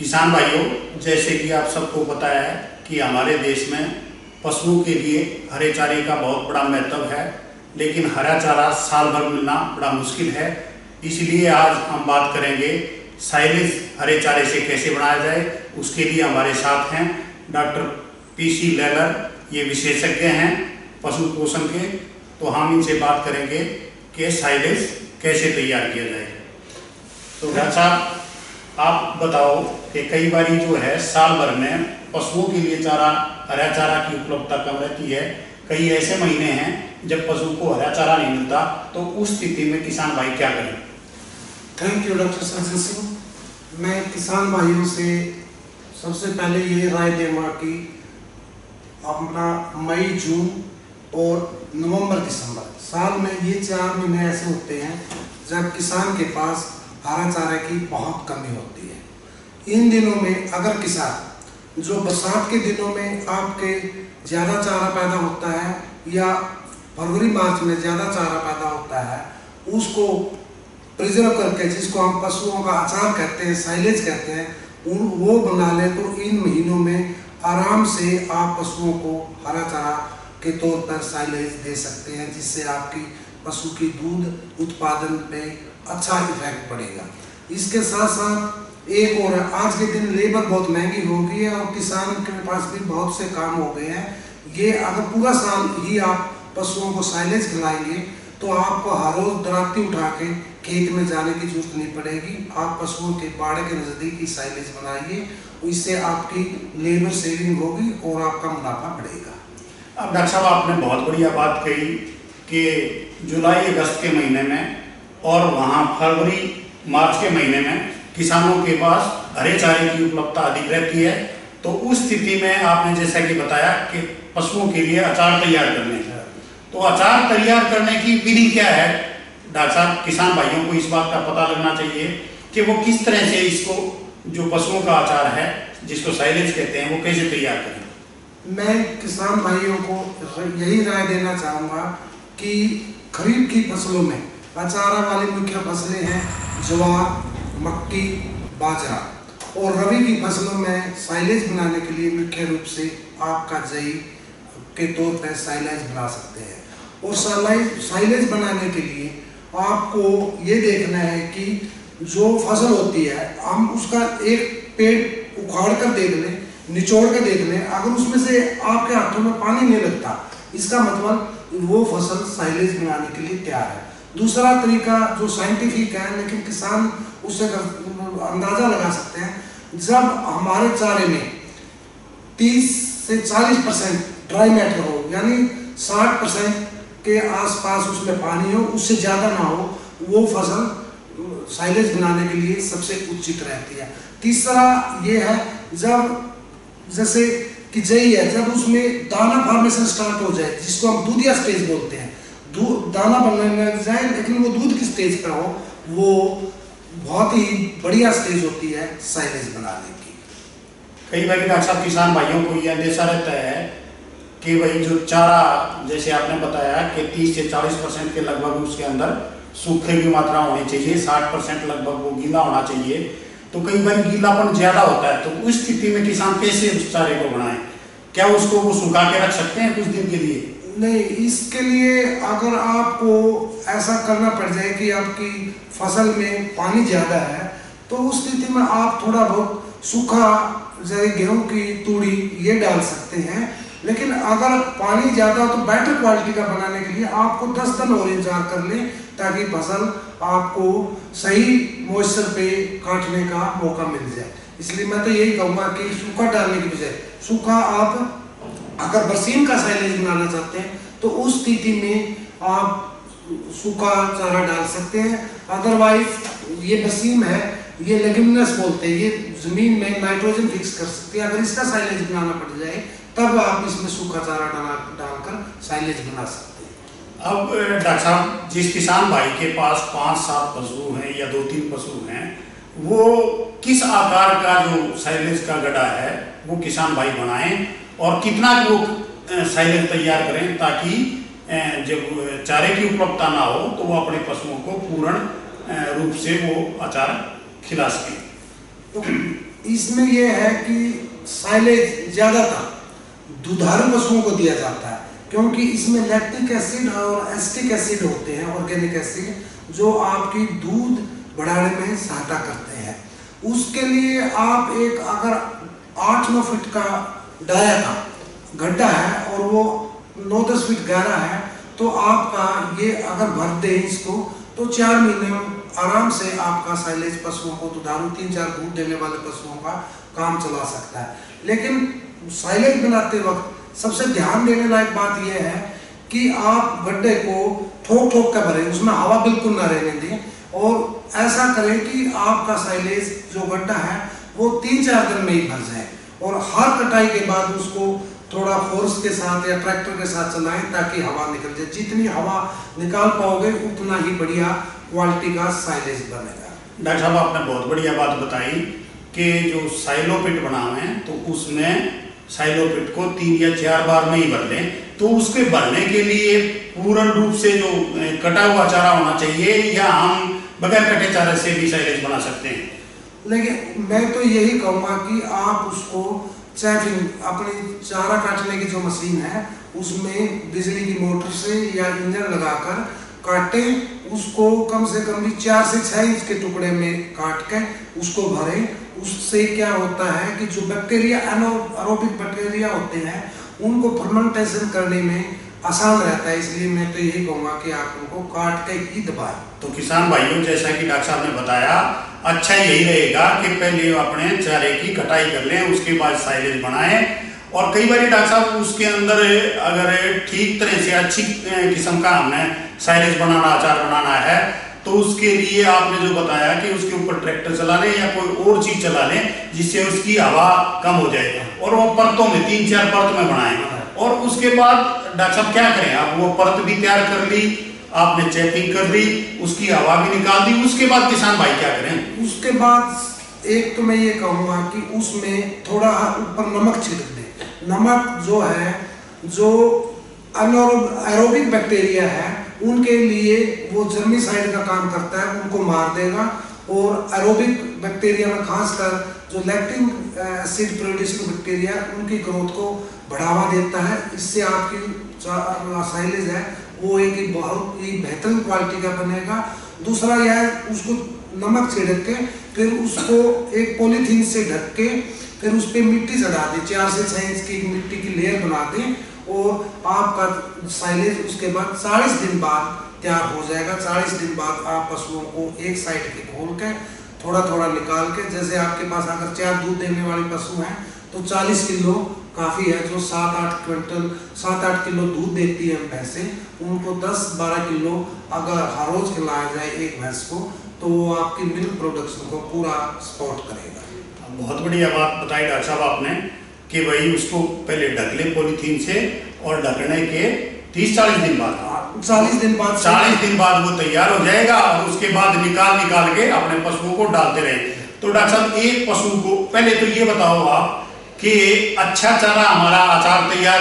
किसान भाइयों, जैसे कि आप सबको पता है कि हमारे देश में पशुओं के लिए हरे चारे का बहुत बड़ा महत्व है, लेकिन हरा चारा साल भर मिलना बड़ा मुश्किल है। इसलिए आज हम बात करेंगे साइलेज हरे चारे से कैसे बनाया जाए। उसके लिए हमारे साथ हैं डॉक्टर पीसी लैलर, ये विशेषज्ञ हैं पशु पोषण के। तो हम इनसे बात करेंगे कि साइलेज कैसे तैयार किया जाए। तो डॉक्टर साहब, आप बताओ कि कई बारी जो है साल भर में पशुओं के लिए चारा, हरा चारा की उपलब्धता कम रहती है। कई ऐसे महीने हैं जब पशु को हरा चारा नहीं मिलता, तो उस स्थिति में किसान भाई क्या करें? Thank you doctor Sanjay Singh. मैं किसान भाइयों से सबसे पहले ये राय दूंगा कि अपना मई, जून और नवंबर, दिसंबर साल में ये 4 महीने ऐसे होते हैं जब किसान के पास हरा चारे की बहुत कमी होती है। इन दिनों में अगर किसान जो बरसात के दिनों में आपके ज़्यादा चारा पैदा होता है या फरवरी मार्च में ज़्यादा चारा पैदा होता है, उसको प्रिजर्व करके, जिसको हम पशुओं का अचार कहते हैं, साइलेज कहते हैं, वो बना ले तो इन महीनों में आराम से आप पशुओं को हरा चारा के तौर पर साइलेज दे सकते हैं, जिससे आपकी पशु की दूध उत्पादन पे अच्छा इफेक्ट पड़ेगा। इसके साथ साथ एक और, आज के दिन लेबर बहुत महंगी हो गई है और किसान के पास भी बहुत से काम हो गए हैं। ये अगर पूरा साल ही आप पशुओं को साइलेज खिलाएंगे तो आपको हर रोज दराती उठा के खेत में जाने की जरूरत नहीं पड़ेगी। आप पशुओं के बाड़े के नज़दीक ही साइलेज बनाइए, इससे आपकी लेबर सेविंग होगी और आपका मुनाफा बढ़ेगा। अब डॉक्टर साहब, आपने बहुत बढ़िया बात कही कि जुलाई अगस्त के महीने में और वहाँ फरवरी मार्च के महीने में किसानों के पास हरे चारे की उपलब्धता अधिक रहती है। तो उस स्थिति में आपने जैसा कि बताया कि पशुओं के लिए अचार तैयार करने हैं, तो अचार तैयार करने की विधि क्या है डॉक्टर साहब? किसान भाइयों को इस बात का पता लगना चाहिए कि वो किस तरह से इसको, जो पशुओं का अचार है जिसको साइलेज कहते हैं, वो कैसे तैयार करें। मैं किसान भाइयों को यही राय देना चाहूँगा कि खरीफ की फसलों में अचारा वाली मुख्य फसलें हैं ज्वार, मक्की, बाजरा, और रबी की फसलों में साइलेज बनाने के लिए मुख्य रूप से आपका जई के तौर पर साइलेज बना सकते हैं। और साइलेज बनाने के लिए आपको ये देखना है कि जो फसल होती है, हम उसका एक पेड़ उखाड़ कर देख लें, निचोड़ कर देख लें, अगर उसमें से आपके हाथों में पानी नहीं लगता, इसका मतलब वो फसल साइलेज बनाने के लिए तैयार है। दूसरा तरीका जो साइंटिफिक है लेकिन किसान उससे अंदाजा लगा सकते हैं, जब हमारे चारे में 30 से 40% ड्राई मैटर हो, यानी 60% के आसपास उसमें पानी हो, उससे ज़्यादा ना हो, वो फसल साइलेज बनाने के लिए सबसे उचित रहती है। तीसरा ये है, जब जैसे कि जई है, जब उसमें दाना फॉर्मेशन स्टार्ट हो जाए, जिसको हम दूधिया स्टेज बोलते हैं, दाना बनने लग जाए लेकिन वो दूध की स्टेज पर हो, वो बहुत ही बढ़िया स्टेज होती है साइलेज बनाने की। कई बार डॉक्टर साहब, किसान भाइयों को यह अंदेशा रहता है कि भाई जो चारा, जैसे आपने बताया कि 30 से 40% के लगभग उसके अंदर सूखे की मात्रा होनी चाहिए, 60% लगभग वो गीला होना चाहिए। तो कई बार गीलापन ज़्यादा होता है, तो उस स्थिति में किसान कैसे उस चारे को बनाए? क्या उसको वो सुखा के रख सकते हैं कुछ दिन के लिए? नहीं, इसके लिए अगर आपको ऐसा करना पड़ जाए कि आपकी फसल में पानी ज़्यादा है, तो उस स्थिति में आप थोड़ा बहुत सूखा, जैसे गेहूं की तूड़ी, ये डाल सकते हैं। लेकिन अगर पानी ज़्यादा हो तो बेटर क्वालिटी का बनाने के लिए आपको 10 दिन और इंतजार कर लें, ताकि फसल आपको सही मॉइस्चर पे काटने का मौका मिल जाए। इसलिए मैं तो यही कहूँगा कि सूखा डालने की बजाय, सूखा आप अगर बरसीम का साइलेज बनाना चाहते हैं तो उस स्थिति में आप सूखा चारा डाल सकते हैं। अदरवाइज ये बरसीम है, ये लेग्यूमिनस बोलते हैं, ये जमीन में नाइट्रोजन फिक्स कर सकते हैं। अगर इसका साइलेज बनाना पड़ जाए तब आप इसमें सूखा चारा डालकर साइलेज बना सकते हैं। अब डॉक्टर साहब, जिस किसान भाई के पास 5-7 पशु हैं या 2-3 पशु हैं, वो किस आकार का जो साइलेज का गड्ढा है वो किसान भाई बनाएं और कितना वो साइलेज तैयार करें, ताकि जब चारे की उपलब्धता ना हो तो वो अपने पशुओं को पूर्ण रूप से वो अचार खिला सकें। तो इसमें यह है कि साइलेज ज़्यादातर दुधारू पशुओं को दिया जाता है, क्योंकि इसमें लैक्टिक एसिड और एसिटिक एसिड होते हैं, ऑर्गेनिक एसिड, जो आपकी दूध बढ़ाने में सहायता करते हैं। उसके लिए आप एक अगर 8-9 फीट का डाया का गड्ढा है और वो 9-10 फीट गहरा है, तो आपका ये अगर भर दे इसको तो 4 महीने में आराम से आपका साइलेज पशुओं को, दुधारू 3-4 दूध देने वाले पशुओं का काम चला सकता है। लेकिन साइलेज बनाते वक्त सबसे ध्यान देने लायक बात यह है कि आप गड्ढे को ठोक ठोक कर भरें, उसमें हवा बिल्कुल ना रहने दें, और ऐसा करें कि आपका साइलेज जो गड्ढा है वो 3-4 दिन में ही भर जाए, और हर कटाई के बाद उसको थोड़ा फोर्स के साथ या ट्रैक्टर के साथ चलाएं ताकि हवा निकल जाए। जितनी हवा निकाल पाओगे उतना ही बढ़िया क्वालिटी का साइलेज बनेगा। डॉक्टर साहब, आपने बहुत बढ़िया बात बताई कि जो साइलो पिट बनावे हैं तो उसमें साइलो पिट को 3 या 4 बार में ही भर लें, तो उसके भरने के लिए पूर्ण रूप से जो कटा हुआ चारा होना चाहिए, या हम बगैर कटे चारे से भी साइलेज बना सकते हैं? लेकिन मैं तो यही कहूँगा कि आप उसको चैफिंग, अपनी चारा काटने की जो मशीन है उसमें बिजली की मोटर से या इंजन लगाकर काटें, उसको कम से कम भी 4 से 6 इंच के टुकड़े में काट के उसको भरें। उससे क्या होता है कि जो बैक्टीरिया, एनारोबिक बैक्टीरिया होते हैं, उनको फर्मेंटेशन करने में आसान रहता है। इसलिए मैं तो यही कहूँगा कि आप उनको काट के ही दबाएं। तो किसान भाइयों, जैसा कि डॉक्टर साहब ने बताया, अच्छा यही रहेगा कि पहले अपने चारे की कटाई कर लें, उसके बाद साइलेज बनाएं। और कई बार डॉक्टर साहब उसके अंदर अगर ठीक तरह से अच्छी किस्म का हमने साइलेज बनाना, अचार बनाना है, तो उसके लिए आपने जो बताया कि उसके ऊपर ट्रैक्टर चला लें या कोई और चीज चला लें जिससे उसकी हवा कम हो जाए, और वो परतों में 3-4 परत में बनाएं। और उसके बाद डॉक्टर साहब क्या करें? आप वो परत भी तैयार कर ली, आपने चेकिंग कर ली, उसकी हवा भी निकाल दी, उसके बाद किसान भाई क्या करें? उसके बाद एक तो मैं ये कहूँगा कि उसमें थोड़ा ऊपर नमक छिड़क दें। नमक जो है, जो एरोबिक बैक्टीरिया है उनके लिए वो जर्मीसाइड का काम करता है, उनको मार देगा। और एरोबिक बैक्टीरिया में खासकर जो लैक्टिक एसिड प्रोड्यूसिंग बैक्टीरिया, उनकी ग्रोथ को बढ़ावा देता है। इससे आपकी साइलेज है वो एक बहुत ही बेहतरीन क्वालिटी का बनेगा। दूसरा यह है, उसको नमक छिड़क के फिर उसको एक पॉलीथीन से ढक के फिर उस पर मिट्टी चढ़ा दें, 4 से 6 इंच की मिट्टी की लेयर बना दें, और आपका साइलेज उसके बाद 40 दिन बाद तैयार हो जाएगा। 40 दिन बाद आप पशुओं को एक साइड के खोल के थोड़ा थोड़ा निकाल के, जैसे आपके पास अगर 4 दूध देने वाले पशु हैं तो 40 किलो काफ़ी है। जो 7-8 किलो दूध देती है भैंसें, उनको 10-12 किलो अगर हर रोज खिलाया जाए एक भैंस को, तो वो आपकी मिल्क प्रोडक्शन को पूरा सपोर्ट करेगा। बहुत बढ़िया बात बताई डॉक्टर साहब आपने कि भाई उसको पहले ढक ले पॉलीथीन से, और ढकने के 30-40 दिन बाद 40 दिन बाद वो तैयार हो जाएगा, और उसके बाद निकाल के अपने पशुओं को डालते रहे। तो डॉक्टर साहब, एक पशु को पहले तो ये बताओ आप कि अच्छा चारा हमारा अचार तैयार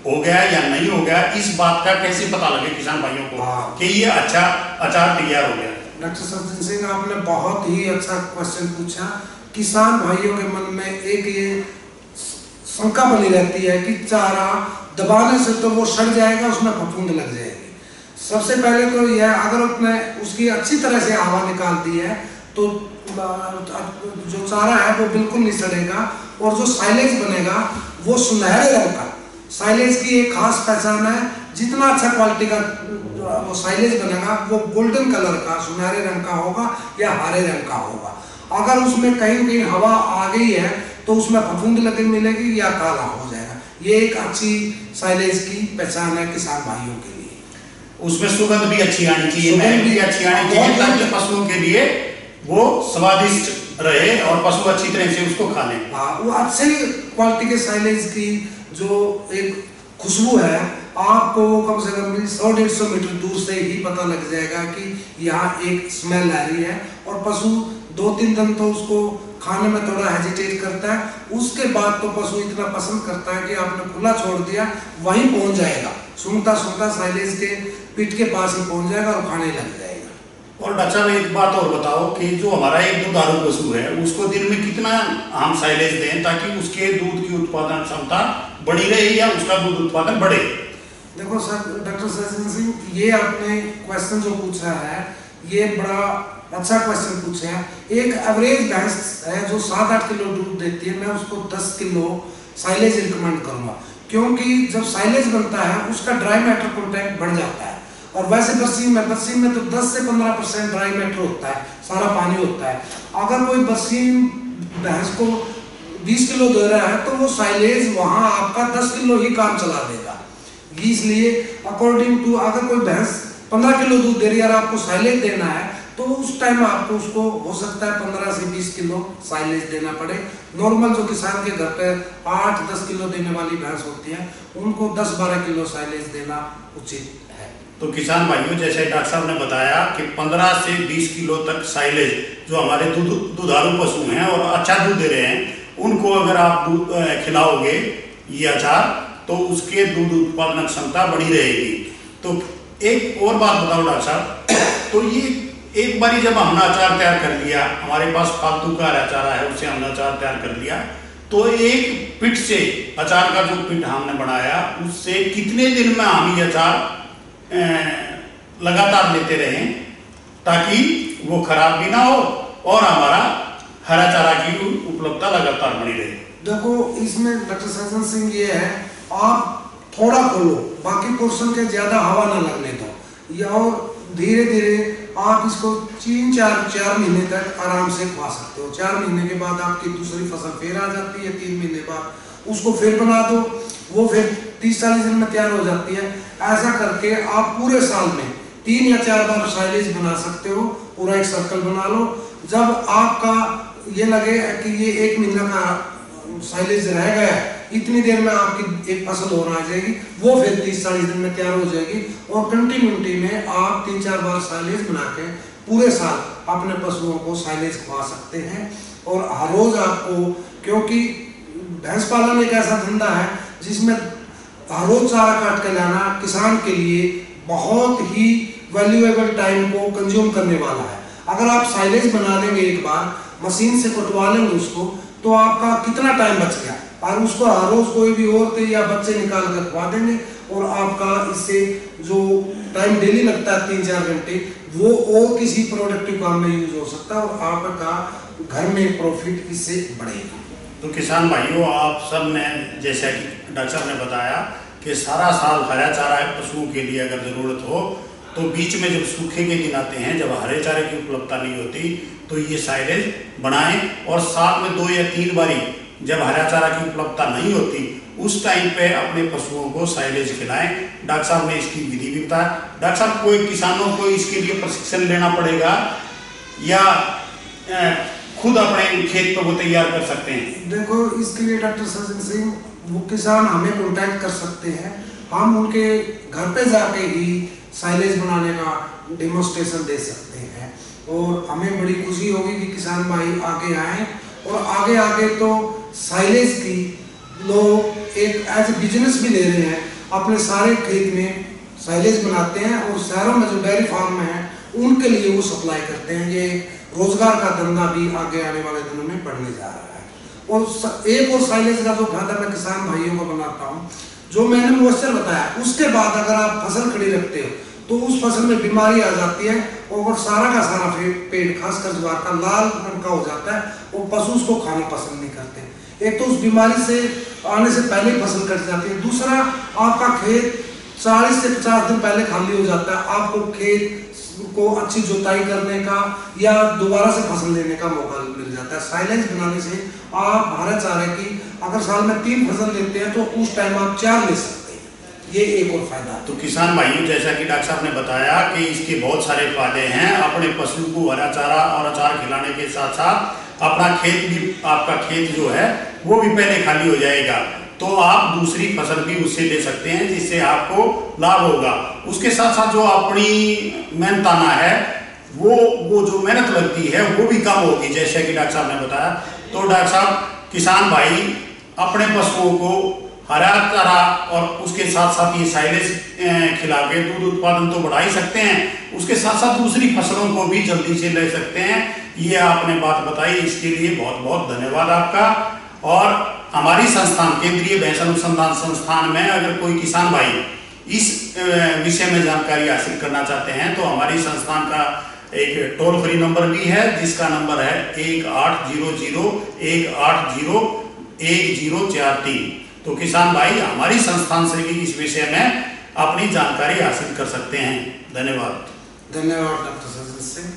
हो गया या नहीं हो गया, इस बात का कैसे पता लगे किसान भाइयों को कि ये अच्छा अचार तैयार हो गया? डॉक्टर सचिन सिंह, आपने बहुत ही अच्छा क्वेश्चन पूछा। किसान भाइयों के मन में एक ये शंका बनी रहती है कि चारा दबाने से तो वो सड़ जाएगा, उसमें फफूंद लग जाएगी। सबसे पहले तो यह, अगर उसने उसकी अच्छी तरह से हवा निकाल दी है तो जो चारा है वो बिल्कुल नहीं सड़ेगा, और जो साइलेज बनेगा वो सुनहरे रंग का। साइलेज की एक खास पहचान है, जितना अच्छा क्वालिटी का वो साइलेज बनेगा वो गोल्डन कलर का, सुनहरे रंग का होगा या हरे रंग का होगा। अगर उसमें कहीं हवा आ गई है तो उसमें फफूंद लगे मिलेगी या काला हो जाएगा। ये एक अच्छी साइलेज की पहचान है किसान भाइयों के लिए। उसमें सुगंध भी अच्छी आनी चाहिए, महक भी अच्छी आनी चाहिए, ताकि पशुओं के लिए वो स्वादिष्ट रहे और पशु अच्छी तरह से उसको खा लें। हाँ, वो अच्छी क्वालिटी के साइलेज की जो एक खुशबू है, आपको कम से कम 100-150 मीटर दूर से ही पता लग जाएगा कि यहाँ एक स्मेल आ रही है। और पशु 2-3 दिन तो उसको खाने में थोड़ा हेजिटेट करता है, उसके बाद तो पशु इतना पसंद करता है कि आपने खुला छोड़ दिया वहीं पहुंच जाएगा, सूंघता साइलेज के पिट के पास ही पहुंच जाएगा और खाने लग जाएगा। और डॉक्टर साहब एक बात और बताओ कि जो हमारा एक दुधारू पशु है उसको दिन में कितना हम साइलेज दें ताकि उसके दूध की उत्पादन क्षमता बढ़ी रहे या उसका दूध उत्पादन बढ़े? देखो सर, डॉक्टर सचिन सिंह, ये आपने क्वेश्चन जो पूछा है ये बड़ा अच्छा क्वेश्चन पूछा है। एक एवरेज भैंस है जो 7-8 किलो दूध देती है, मैं उसको 10 किलो साइलेज रिकमेंड करूंगा, क्योंकि जब साइलेज बनता है उसका ड्राई मैटर कंटेंट बढ़ जाता है। और वैसे बरसीम में तो 10 से 15% ड्राई मैटर होता है, सारा पानी होता है। अगर कोई बरसीम भैंस को 20 किलो दे रहा है तो वो साइलेज वहाँ आपका 10 किलो ही काम चला देगा। इसलिए अकॉर्डिंग टू, अगर कोई भैंस 15 किलो दूध दे रही है और आपको साइलेज देना है तो उस टाइम आपको उसको हो सकता है 15 से 20 किलो साइलेज देना पड़े। नॉर्मल जो किसान के घर पे 8-10 किलो देने वाली भैंस होती है उनको 10-12 किलो साइलेज देना उचित है। तो किसान भाइयों, जैसे डॉक्टर साहब ने बताया कि 15 से 20 किलो तक साइलेज जो हमारे दुधारू पशु हैं और अच्छा दूध दे रहे हैं उनको अगर आप दूध खिलाओगे ये अचार तो उसके दूध उत्पादन क्षमता बढ़ी रहेगी। तो एक और बात बताओ डॉक्टर साहब, तो ये एक बारी जब हमने अचार तैयार कर लिया, हमारे पास फालतू का अचार है उससे हमने अचार तैयार कर लिया, तो एक पिट से अचार का जो पिट हमने बनाया उससे कितने दिन में हम ये अचार लगातार लेते रहें ताकि वो खराब भी ना हो और हमारा हरा चारा की उपलब्धता लगातार बनी रहे? देखो, इसमें डॉक्टर सज्जन सिंह ये है, आप थोड़ा खोलो, बाकी पोर्शन के ज्यादा हवा ना लगने दो, या और धीरे धीरे आप इसको 4 महीने तक आराम से खा सकते हो। 4 महीने के बाद आपकी दूसरी फसल फिर आ जाती है, 3 महीने बाद उसको फिर बना दो, वो फिर 30-40 दिन में तैयार हो जाती है। ऐसा करके आप पूरे साल में 3 या 4 बार साइलेज बना सकते हो। पूरा एक सर्कल बना लो, जब आपका ये लगे कि ये 1 महीना का साइलेज रह गया है, इतनी देर में आपकी एक फसल और आ जाएगी, वो फिर 30-40 दिन में तैयार हो जाएगी। और कंटिन्यूटी में आप 3-4 बार साइलेज बना के पूरे साल अपने पशुओं को साइलेज खवा सकते हैं। और हर रोज आपको, क्योंकि भैंस पालन एक ऐसा धंधा है जिसमें हर रोज चारा काट के लाना किसान के लिए बहुत ही वैल्यूएबल टाइम को कंज्यूम करने वाला है। अगर आप साइलेज बना देंगे, एक बार मशीन से कटवा लेंगे उसको, तो आपका कितना टाइम बच गया, और उसको हर रोज कोई भी औरतें या बच्चे निकाल कर खवा देंगे और आपका इससे जो टाइम डेली लगता है 3-4 घंटे, वो और किसी प्रोडक्टिव काम में यूज हो सकता है और आपका घर में प्रॉफिट इससे बढ़ेगा। तो किसान भाइयों, आप सब ने, जैसा कि डॉक्टर साहब ने बताया कि सारा साल हरा चारा पशुओं के लिए अगर ज़रूरत हो तो बीच में जब सूखे के दिन आते हैं, जब हरे चारे की उपलब्धता नहीं होती, तो ये साइलेज बनाएं और साल में 2 या 3 बारी जब हरा चारा की उपलब्धता नहीं होती उस टाइम पे अपने पशुओं को साइलेज खिलाएं। डॉक्टर साहब ने इसकी विधि भी बताया। डॉक्टर साहब, कोई किसानों को इसके लिए प्रशिक्षण लेना पड़ेगा या खुद अपने खेत पर वो तैयार कर सकते हैं? देखो, इसके लिए डॉक्टर सचिन सिंह, वो किसान हमें कॉन्टैक्ट कर सकते हैं, हम उनके घर पे जाके ही साइलेज बनाने का डेमोस्ट्रेशन दे सकते हैं। और हमें बड़ी खुशी होगी कि किसान भाई आगे आए और आगे आगे तो साइलेज की लोग एक एज ए बिजनेस भी ले रहे हैं, अपने सारे खेत में साइलेज बनाते हैं और शहरों में जो डेयरी फार्म है उनके लिए वो सप्लाई करते हैं। ये रोजगार का धंधा भी आगे आने वाले दिनों में बढ़ने जा रहा है। और एक और साइलेज का जो फायदा मैं किसान भाइयों को बनाता हूँ, जो मैंने मॉइस्चर बताया, उसके बाद अगर आप फसल खड़ी रखते हो तो उस फसल में बीमारी आ जाती है और सारा का सारा पेड़ खासकर ज्वार का लाल रंग का हो जाता है और पशु उसको खाना पसंद नहीं करते। एक तो उस बीमारी से आने से पहले फसल कट जाती है, दूसरा आपका खेत 40 से 50 दिन पहले खाली हो जाता है, आपको खेत को अच्छी जुताई करने का या दोबारा से फसल लेने का मौका मिल जाता है। साइलेज बनाने से आप हरा चारे की अगर साल में 3 फसल लेते हैं तो उस टाइम आप 4 ले सकते हैं। ये एक और फायदा। तो किसान भाइयों, जैसा कि डॉक्टर साहब ने बताया कि इसके बहुत सारे फायदे हैं। अपने पशु को हरा चारा और अचार खिलाने के साथ साथ अपना खेत भी, आपका खेत जो है वो भी पहले खाली हो जाएगा, तो आप दूसरी फसल भी उससे ले सकते हैं जिससे आपको लाभ होगा। उसके साथ साथ जो अपनी मेहनताना है वो जो मेहनत लगती है वो भी कम होगी, जैसे कि डॉक्टर साहब ने बताया। तो डॉक्टर साहब, किसान भाई अपने पशुओं को हरा चारा और उसके साथ साथ ये साइलेज खिला के दूध उत्पादन तो बढ़ा ही सकते हैं, उसके साथ साथ दूसरी फसलों को भी जल्दी से ले सकते हैं। ये आपने बात बताई, इसके लिए बहुत बहुत धन्यवाद आपका। और हमारी संस्थान केंद्रीय भैंस अनुसंधान संस्थान में अगर कोई किसान भाई इस विषय में जानकारी हासिल करना चाहते हैं तो हमारी संस्थान का एक टोल फ्री नंबर भी है, जिसका नंबर है 1800-180-1043। तो किसान भाई हमारी संस्थान से भी इस विषय में अपनी जानकारी हासिल कर सकते हैं। धन्यवाद। धन्यवाद डॉक्टर सजन सिंह।